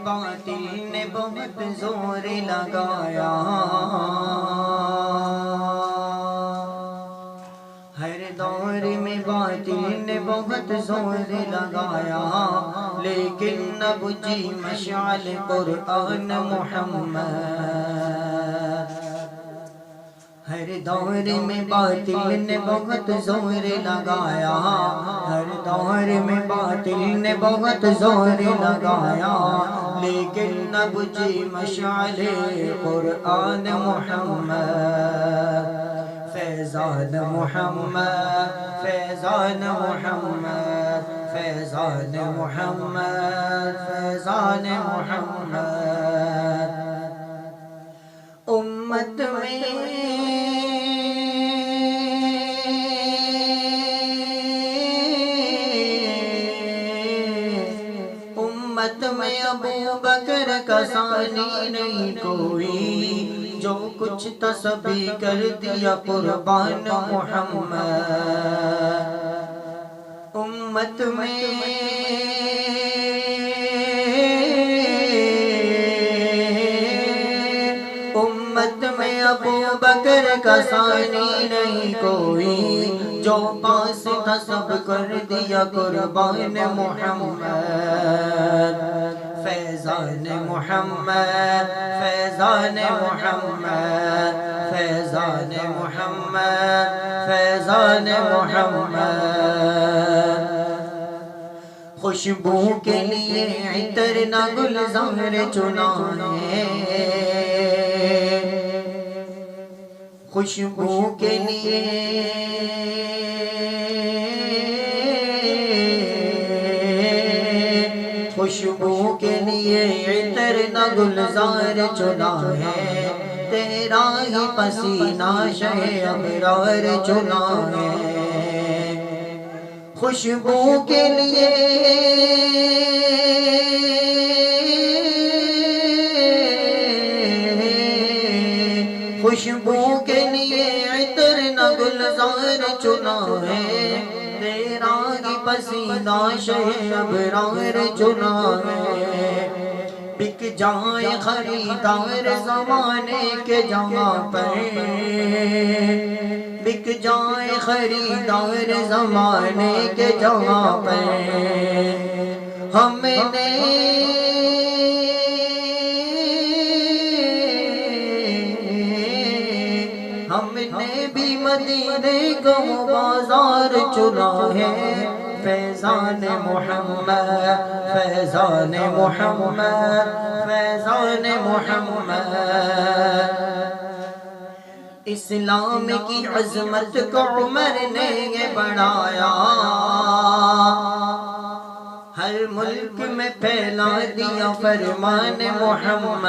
باطل نے بہت زور لگایا، ہر دور میں باطل نے بہت زور لگایا، لیکن نہ بجھی مشعل قرآن محمد۔ ہر دور میں باطل نے بہت زور لگایا، ہر دور میں باطل نے بہت زور لگایا، لیکن نہ بجھی مشعل قرآن محمد۔ فیضان محمد، فیضان محمد، فیضان محمد، فیضان محمد۔ امت میں ابو بکر کا ثانی نہیں کوئی، جو کچھ تھا سبھی کر دیا قربان محمد۔ امت میں ابو بکر کا ثانی نہیں کوئی، جو پاس تھا سب کر دیا قربان محمد۔ فیضان محمد، فیضان محمد، فیضان محمد، فیضان محمد۔ خوشبو کے لیے عطر نہ گلزار چنا ہے، خوشبو کے لیے خوشبو کے لیے عطر نہ گلزار چنا ہے، تیرا ہی پسینہ شہ ابرار چنا ہے۔ خوشبو کے لیے خوشبو کے لیے عطر نہ گلزار چنا ہے، تیرا ہی پسینہ شہ ابرار چنا ہے۔ بک جائے خریدار زمانے کے جہاں پر، بک جائے خریدار زمانے کے جہاں پر، ہم نے بھی مدینے کو بازار چنا ہے۔ فیضان محمد، فیضان محمد، فیضان محمد۔ اسلام کی عظمت کو عمر نے یہ بڑھایا، ہر ملک میں پھیلا دیا فرمان محمد۔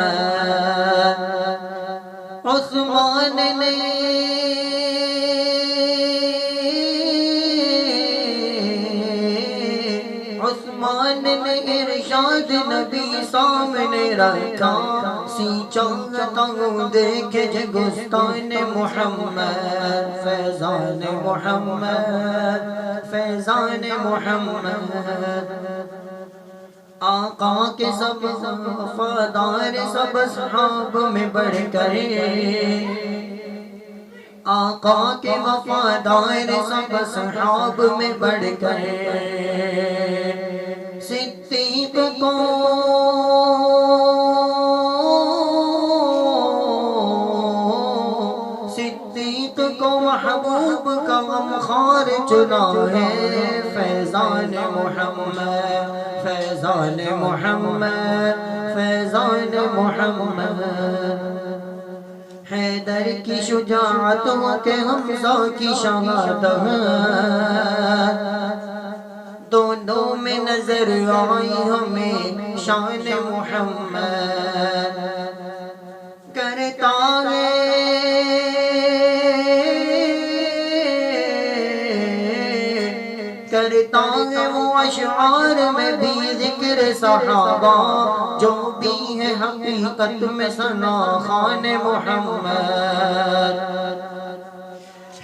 عثمان نے ارشاد نبی سامنے رکھا، سینچا تاؤں دیکھے جو گستان محمد۔ فیضان محمد، فیضان محمد۔ آقا کے سب وفادار سب اصحاب میں بڑھ کر، آقا کے وفادار سب اصحاب میں بڑھ کر، صدیق کو محبوب کا غمخوار چنا ہے۔ فیضان محمد، فیضان محمد، فیضان محمد۔ حیدر کی شجاعت کہ حمزہ کی شہادت، دونوں میں نظر آئی ہمیں شان محمد۔ کرتا ہے وہ اشعار میں بھی ذکر صحابہ، جو بھی ہے حقیقت میں ثنا خوان محمد۔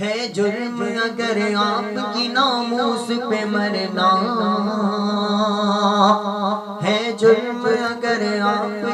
ہے جرم اگر آپ کی ناموس پہ مرنا، ہے جرم اگر آپ